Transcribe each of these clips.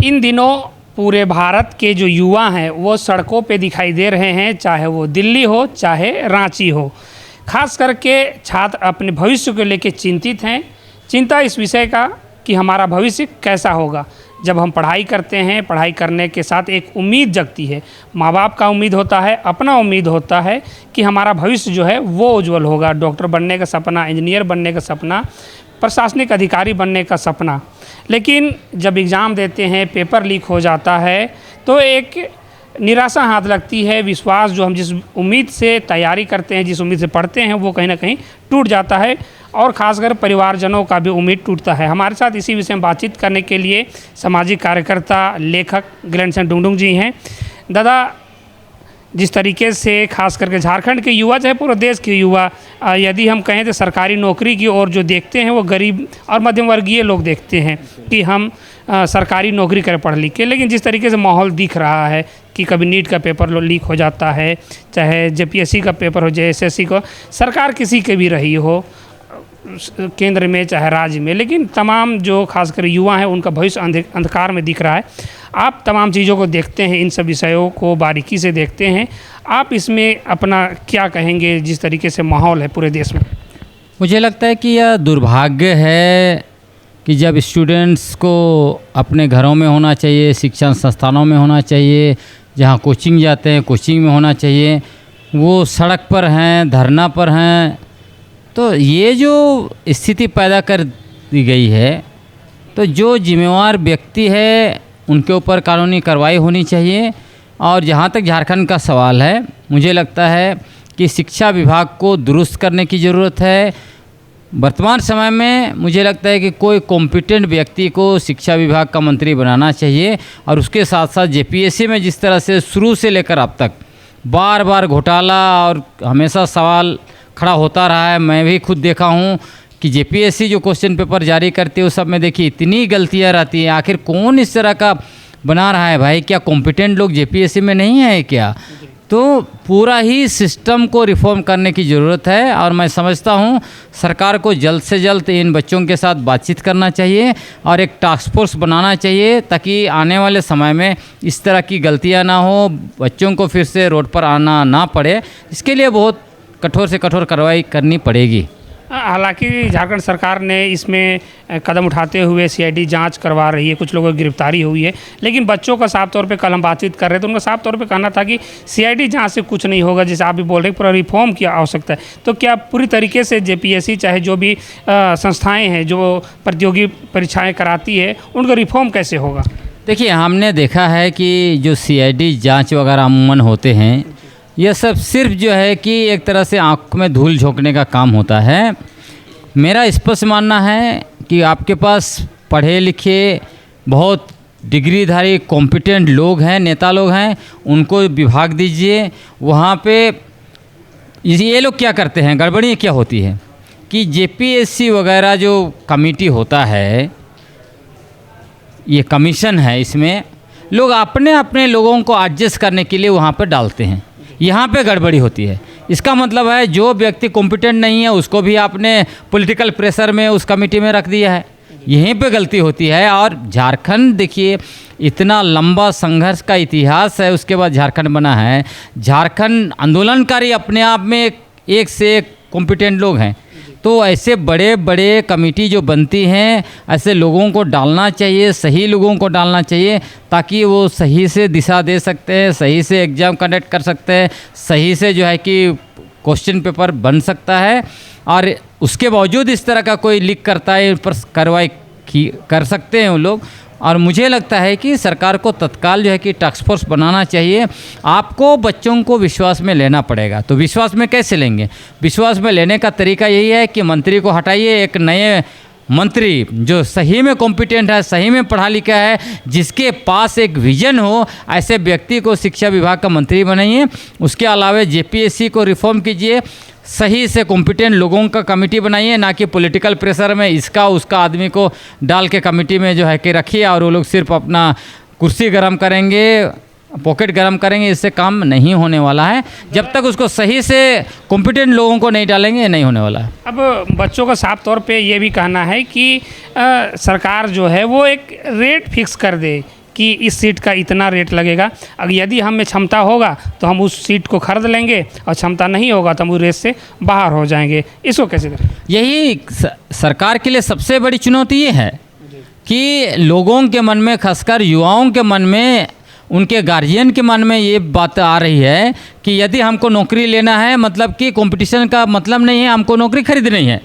इन दिनों पूरे भारत के जो युवा हैं वो सड़कों पे दिखाई दे रहे हैं, चाहे वो दिल्ली हो चाहे रांची हो। खास करके छात्र अपने भविष्य को लेकर चिंतित हैं। चिंता इस विषय का कि हमारा भविष्य कैसा होगा। जब हम पढ़ाई करते हैं, पढ़ाई करने के साथ एक उम्मीद जगती है, माँ बाप का उम्मीद होता है, अपना उम्मीद होता है कि हमारा भविष्य जो है वो उज्जवल होगा। डॉक्टर बनने का सपना, इंजीनियर बनने का सपना, प्रशासनिक अधिकारी बनने का सपना। लेकिन जब एग्ज़ाम देते हैं, पेपर लीक हो जाता है तो एक निराशा हाथ लगती है। विश्वास जो हम जिस उम्मीद से तैयारी करते हैं, जिस उम्मीद से पढ़ते हैं, वो कहीं ना कहीं टूट जाता है और ख़ासकर परिवारजनों का भी उम्मीद टूटता है। हमारे साथ इसी विषय में बातचीत करने के लिए सामाजिक कार्यकर्ता, लेखक ग्रैंडसन डुंगडुंग जी हैं। दादा, जिस तरीके से खास करके झारखंड के युवा चाहे पूरे देश के युवा, यदि हम कहें तो सरकारी नौकरी की ओर जो देखते हैं वो गरीब और मध्यम वर्गीय लोग देखते हैं कि हम सरकारी नौकरी करें पढ़ लिख के। लेकिन जिस तरीके से माहौल दिख रहा है कि कभी नीट का पेपर लीक हो जाता है, चाहे जेपीएससी का पेपर हो, जेएसएससी को, सरकार किसी के भी रही हो, केंद्र में चाहे राज्य में, लेकिन तमाम जो खासकर युवा हैं उनका भविष्य अंधकार में दिख रहा है। आप तमाम चीज़ों को देखते हैं, इन सब विषयों को बारीकी से देखते हैं। आप इसमें अपना क्या कहेंगे जिस तरीके से माहौल है पूरे देश में? मुझे लगता है कि यह दुर्भाग्य है कि जब स्टूडेंट्स को अपने घरों में होना चाहिए, शिक्षण संस्थानों में होना चाहिए, जहाँ कोचिंग जाते हैं कोचिंग में होना चाहिए, वो सड़क पर हैं, धरना पर हैं। तो ये जो स्थिति पैदा कर दी गई है, तो जो जिम्मेवार व्यक्ति है उनके ऊपर कानूनी कार्रवाई होनी चाहिए। और जहाँ तक झारखंड का सवाल है, मुझे लगता है कि शिक्षा विभाग को दुरुस्त करने की ज़रूरत है। वर्तमान समय में मुझे लगता है कि कोई कॉम्पिटेंट व्यक्ति को शिक्षा विभाग का मंत्री बनाना चाहिए। और उसके साथ साथ जेपीएससी में जिस तरह से शुरू से लेकर अब तक बार बार घोटाला और हमेशा सवाल खड़ा होता रहा है, मैं भी खुद देखा हूँ कि जेपीएससी जो क्वेश्चन पेपर जारी करती है उस सब में देखिए इतनी गलतियाँ रहती हैं। आखिर कौन इस तरह का बना रहा है भाई? क्या कॉम्पिटेंट लोग जेपीएससी में नहीं है क्या? तो पूरा ही सिस्टम को रिफॉर्म करने की ज़रूरत है। और मैं समझता हूँ सरकार को जल्द से जल्द इन बच्चों के साथ बातचीत करना चाहिए और एक टास्क फोर्स बनाना चाहिए, ताकि आने वाले समय में इस तरह की गलतियाँ ना हो, बच्चों को फिर से रोड पर आना ना पड़े। इसके लिए बहुत कठोर से कठोर कार्रवाई करनी पड़ेगी। हालांकि झारखंड सरकार ने इसमें कदम उठाते हुए सीआईडी जांच करवा रही है, कुछ लोगों की गिरफ्तारी हुई है, लेकिन बच्चों का साफ तौर पे कल हम बातचीत कर रहे थे, उनका साफ तौर पे कहना था कि सीआईडी जांच से कुछ नहीं होगा। जैसे आप भी बोल रहे हैं पूरा रिफॉर्म की आवश्यकता है, तो क्या पूरी तरीके से जेपीएससी चाहे जो भी संस्थाएँ हैं जो प्रतियोगी परीक्षाएँ कराती है, उनका रिफॉर्म कैसे होगा? देखिए, हमने देखा है कि जो सीआईडी जाँच वगैरह अमूमन होते हैं, यह सब सिर्फ जो है कि एक तरह से आँख में धूल झोंकने का काम होता है। मेरा स्पष्ट मानना है कि आपके पास पढ़े लिखे बहुत डिग्रीधारी कॉम्पिटेंट लोग हैं, नेता लोग हैं, उनको विभाग दीजिए। वहाँ पे ये लोग क्या करते हैं, गड़बड़ी क्या होती है कि जेपीएससी वगैरह जो कमेटी होता है, ये कमीशन है, इसमें लोग अपने अपने लोगों को एडजस्ट करने के लिए वहाँ पर डालते हैं। यहाँ पे गड़बड़ी होती है। इसका मतलब है जो व्यक्ति कॉम्पिटेंट नहीं है उसको भी आपने पॉलिटिकल प्रेशर में उस कमेटी में रख दिया है, यहीं पे गलती होती है। और झारखंड देखिए, इतना लंबा संघर्ष का इतिहास है, उसके बाद झारखंड बना है। झारखंड आंदोलनकारी अपने आप में एक से एक कॉम्पिटेंट लोग हैं। तो ऐसे बड़े बड़े कमेटी जो बनती हैं, ऐसे लोगों को डालना चाहिए, सही लोगों को डालना चाहिए, ताकि वो सही से दिशा दे सकते हैं, सही से एग्ज़ाम कंडक्ट कर सकते हैं, सही से जो है कि क्वेश्चन पेपर बन सकता है। और उसके बावजूद इस तरह का कोई लीक करता है, उस पर कार्रवाई कर सकते हैं वो लोग। और मुझे लगता है कि सरकार को तत्काल जो है कि टास्क फोर्स बनाना चाहिए। आपको बच्चों को विश्वास में लेना पड़ेगा। तो विश्वास में कैसे लेंगे? विश्वास में लेने का तरीका यही है कि मंत्री को हटाइए, एक नए मंत्री जो सही में कॉम्पिटेंट है, सही में पढ़ा लिखा है, जिसके पास एक विजन हो, ऐसे व्यक्ति को शिक्षा विभाग का मंत्री बनाइए। उसके अलावा जेपीएससी को रिफॉर्म कीजिए, सही से कॉम्पिटेंट लोगों का कमेटी बनाइए, ना कि पॉलिटिकल प्रेशर में इसका उसका आदमी को डाल के कमेटी में जो है कि रखिए और वो लोग सिर्फ अपना कुर्सी गर्म करेंगे, पॉकेट गर्म करेंगे। इससे काम नहीं होने वाला है। जब तक उसको सही से कॉम्पिटेंट लोगों को नहीं डालेंगे, नहीं होने वाला है। अब बच्चों का साफ तौर पे ये भी कहना है कि सरकार जो है वो एक रेट फिक्स कर दे कि इस सीट का इतना रेट लगेगा, अगर यदि हम में क्षमता होगा तो हम उस सीट को खरीद लेंगे और क्षमता नहीं होगा तो हम उस रेस से बाहर हो जाएंगे। इसको कैसे करें? यही सरकार के लिए सबसे बड़ी चुनौती ये है कि लोगों के मन में, खासकर युवाओं के मन में, उनके गार्जियन के मन में ये बात आ रही है कि यदि हमको नौकरी लेना है, मतलब कि कंपटीशन का मतलब नहीं है हमको नौकरी खरीदनी है,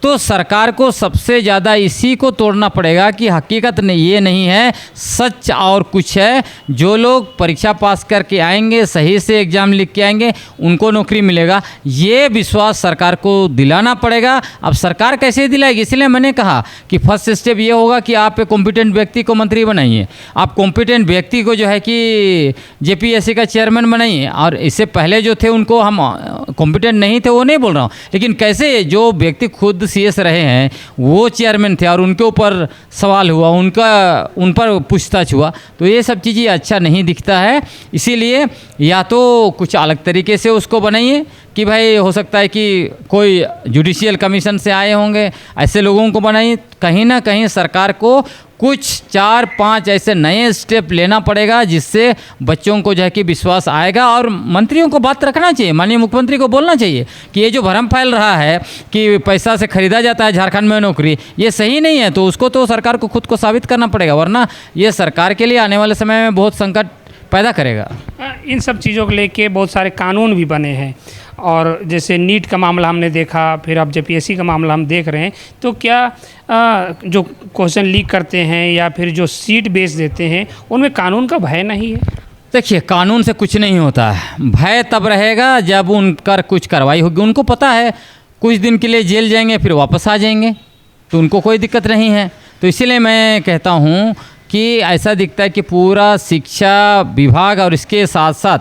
तो सरकार को सबसे ज़्यादा इसी को तोड़ना पड़ेगा कि हकीकत नहीं, ये नहीं है, सच और कुछ है। जो लोग परीक्षा पास करके आएंगे, सही से एग्ज़ाम लिख के आएंगे, उनको नौकरी मिलेगा, ये विश्वास सरकार को दिलाना पड़ेगा। अब सरकार कैसे दिलाएगी? इसलिए मैंने कहा कि फर्स्ट स्टेप ये होगा कि आप एक कॉम्पिटेंट व्यक्ति को मंत्री बनाइए, आप कॉम्पिटेंट व्यक्ति को जो है कि जेपीएससी का चेयरमैन बनाइए। और इससे पहले जो थे उनको हम कॉम्पिटेंट नहीं थे वो नहीं बोल रहा हूँ, लेकिन कैसे जो व्यक्ति खुद सीएस रहे हैं वो चेयरमैन थे और उनके ऊपर सवाल हुआ, उन पर पूछताछ हुआ, तो ये सब चीज़ें अच्छा नहीं दिखता है। इसीलिए या तो कुछ अलग तरीके से उसको बनाइए कि भाई हो सकता है कि कोई जुडिशियल कमीशन से आए होंगे, ऐसे लोगों को बनाइए। कहीं ना कहीं सरकार को कुछ 4-5 ऐसे नए स्टेप लेना पड़ेगा जिससे बच्चों को जो है कि विश्वास आएगा। और मंत्रियों को बात रखना चाहिए, माननीय मुख्यमंत्री को बोलना चाहिए कि ये जो भरम फैल रहा है कि पैसा से खरीदा जाता है झारखंड में नौकरी, ये सही नहीं है। तो उसको तो सरकार को खुद को साबित करना पड़ेगा, वरना ये सरकार के लिए आने वाले समय में बहुत संकट पैदा करेगा। इन सब चीज़ों को लेके बहुत सारे कानून भी बने हैं, और जैसे नीट का मामला हमने देखा, फिर अब जेपीएससी का मामला हम देख रहे हैं। तो क्या जो क्वेश्चन लीक करते हैं या फिर जो सीट बेच देते हैं, उनमें कानून का भय नहीं है? देखिए, कानून से कुछ नहीं होता है। भय तब रहेगा जब उनका कुछ कार्रवाई होगी। उनको पता है कुछ दिन के लिए जेल जाएंगे फिर वापस आ जाएंगे, तो उनको कोई दिक्कत नहीं है। तो इसीलिए मैं कहता हूँ कि ऐसा दिखता है कि पूरा शिक्षा विभाग और इसके साथ साथ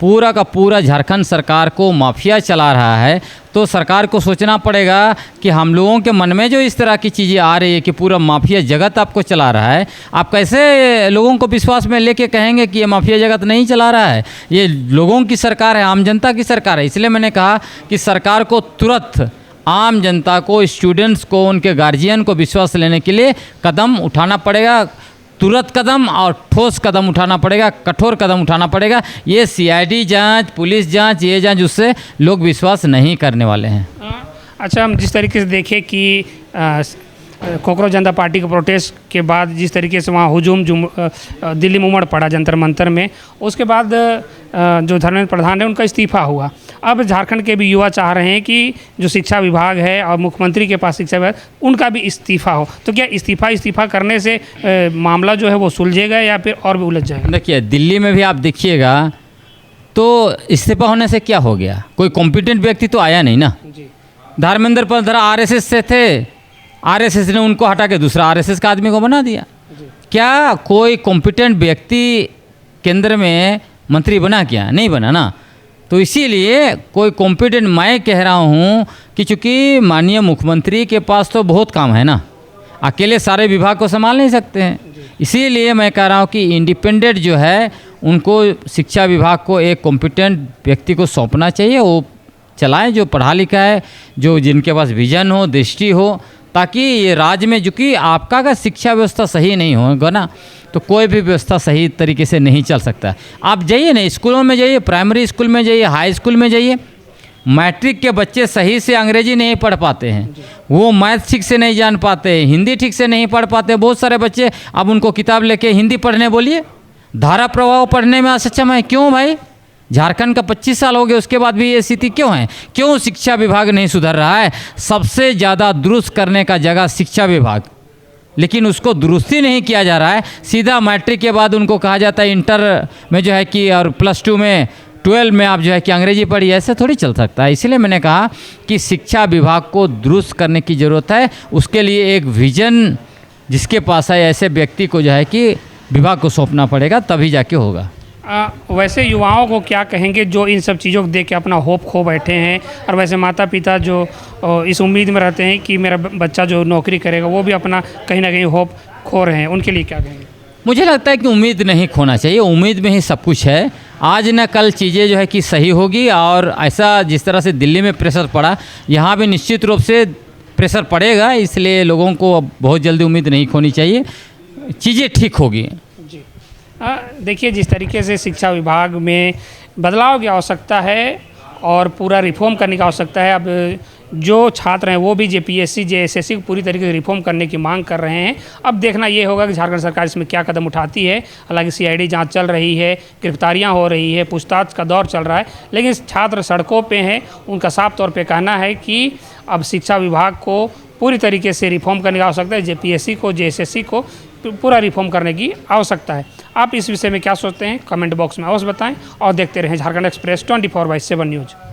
पूरा का पूरा झारखंड सरकार को माफिया चला रहा है। तो सरकार को सोचना पड़ेगा कि हम लोगों के मन में जो इस तरह की चीज़ें आ रही है कि पूरा माफिया जगत आपको चला रहा है, आप कैसे लोगों को विश्वास में लेके कहेंगे कि ये माफिया जगत नहीं चला रहा है? ये लोगों की सरकार है, आम जनता की सरकार है। इसलिए मैंने कहा कि सरकार को तुरंत आम जनता को, स्टूडेंट्स को, उनके गार्जियन को विश्वास लेने के लिए कदम उठाना पड़ेगा, तुरंत कदम और ठोस कदम उठाना पड़ेगा, कठोर कदम उठाना पड़ेगा। ये सीआईडी जांच, पुलिस जांच, ये जांच, उससे लोग विश्वास नहीं करने वाले हैं। अच्छा, हम जिस तरीके से देखें कि कॉकरोच जनता पार्टी के प्रोटेस्ट के बाद जिस तरीके से वहाँ हुजूम दिल्ली में उमड़ पड़ा जंतर मंतर में, उसके बाद जो धर्मेंद्र प्रधान है उनका इस्तीफा हुआ। अब झारखंड के भी युवा चाह रहे हैं कि जो शिक्षा विभाग है और मुख्यमंत्री के पास शिक्षा विभाग, उनका भी इस्तीफा हो। तो क्या इस्तीफा करने से मामला जो है वो सुलझेगा या फिर और भी उलझ जाएगा? देखिए, दिल्ली में भी आप देखिएगा तो इस्तीफा होने से क्या हो गया? कोई कॉम्पिटेंट व्यक्ति तो आया नहीं ना। धर्मेंद्र प्रधान आरएसएस से थे, आरएसएस ने उनको हटा के दूसरा आरएसएस का आदमी को बना दिया। क्या कोई कॉम्पिटेंट व्यक्ति केंद्र में मंत्री बना? क्या नहीं बना ना। तो इसीलिए कोई कॉम्पिटेंट, मैं कह रहा हूँ कि चूँकि माननीय मुख्यमंत्री के पास तो बहुत काम है ना, अकेले सारे विभाग को संभाल नहीं सकते हैं। इसीलिए मैं कह रहा हूँ कि इंडिपेंडेंट जो है उनको शिक्षा विभाग को एक कॉम्पिटेंट व्यक्ति को सौंपना चाहिए, वो चलाएं, जो पढ़ा लिखा है, जो जिनके पास विजन हो, दृष्टि हो, ताकि ये राज्य में, जो कि आपका अगर शिक्षा व्यवस्था सही नहीं होगा ना तो कोई भी व्यवस्था सही तरीके से नहीं चल सकता। आप जाइए ना, स्कूलों में जाइए, प्राइमरी स्कूल में जाइए, हाई स्कूल में जाइए, मैट्रिक के बच्चे सही से अंग्रेजी नहीं पढ़ पाते हैं, वो मैथ ठीक से नहीं जान पाते, हिंदी ठीक से नहीं पढ़ पाते। बहुत सारे बच्चे, अब उनको किताब लेके हिंदी पढ़ने बोलिए, धारा प्रवाह पढ़ने में असक्षम है। क्यों भाई? झारखंड का 25 साल हो गए, उसके बाद भी ये स्थिति क्यों है? क्यों शिक्षा विभाग नहीं सुधर रहा है? सबसे ज़्यादा दुरुस्त करने का जगह शिक्षा विभाग, लेकिन उसको दुरुस्ती नहीं किया जा रहा है। सीधा मैट्रिक के बाद उनको कहा जाता है इंटर में जो है कि, और +2 में, 12 में आप जो है कि अंग्रेजी पढ़िए। ऐसे थोड़ी चल सकता है। इसलिए मैंने कहा कि शिक्षा विभाग को दुरुस्त करने की ज़रूरत है। उसके लिए एक विजन जिसके पास है, ऐसे व्यक्ति को जो है कि विभाग को सौंपना पड़ेगा, तभी जाके होगा। वैसे युवाओं को क्या कहेंगे जो इन सब चीज़ों को देख के अपना होप खो बैठे हैं, और वैसे माता पिता जो इस उम्मीद में रहते हैं कि मेरा बच्चा जो नौकरी करेगा वो भी अपना कहीं ना कहीं होप खो रहे हैं, उनके लिए क्या कहेंगे? मुझे लगता है कि उम्मीद नहीं खोना चाहिए, उम्मीद में ही सब कुछ है। आज न कल चीज़ें जो है कि सही होगी, और ऐसा जिस तरह से दिल्ली में प्रेशर पड़ा, यहाँ भी निश्चित रूप से प्रेशर पड़ेगा। इसलिए लोगों को बहुत जल्दी उम्मीद नहीं खोनी चाहिए, चीज़ें ठीक होगी। जी, देखिए, जिस तरीके से शिक्षा विभाग में बदलाव की आवश्यकता है और पूरा रिफॉर्म करने की आवश्यकता है। अब जो छात्र हैं वो भी जेपीएससी जेएसएससी को पूरी तरीके से रिफॉर्म करने की मांग कर रहे हैं। अब देखना ये होगा कि झारखंड सरकार इसमें क्या कदम उठाती है। हालांकि सीआईडी जांच चल रही है, गिरफ्तारियां हो रही है, पूछताछ का दौर चल रहा है, लेकिन छात्र सड़कों पे हैं। उनका साफ तौर पे कहना है कि अब शिक्षा विभाग को पूरी तरीके से रिफॉर्म करने की आवश्यकता है। जेपीएससी को जेएसएससी को पूरा रिफॉर्म करने की आवश्यकता है। आप इस विषय में क्या सोचते हैं, कमेंट बॉक्स में अवश्य बताएं और देखते रहें झारखंड एक्सप्रेस 24/7 न्यूज़।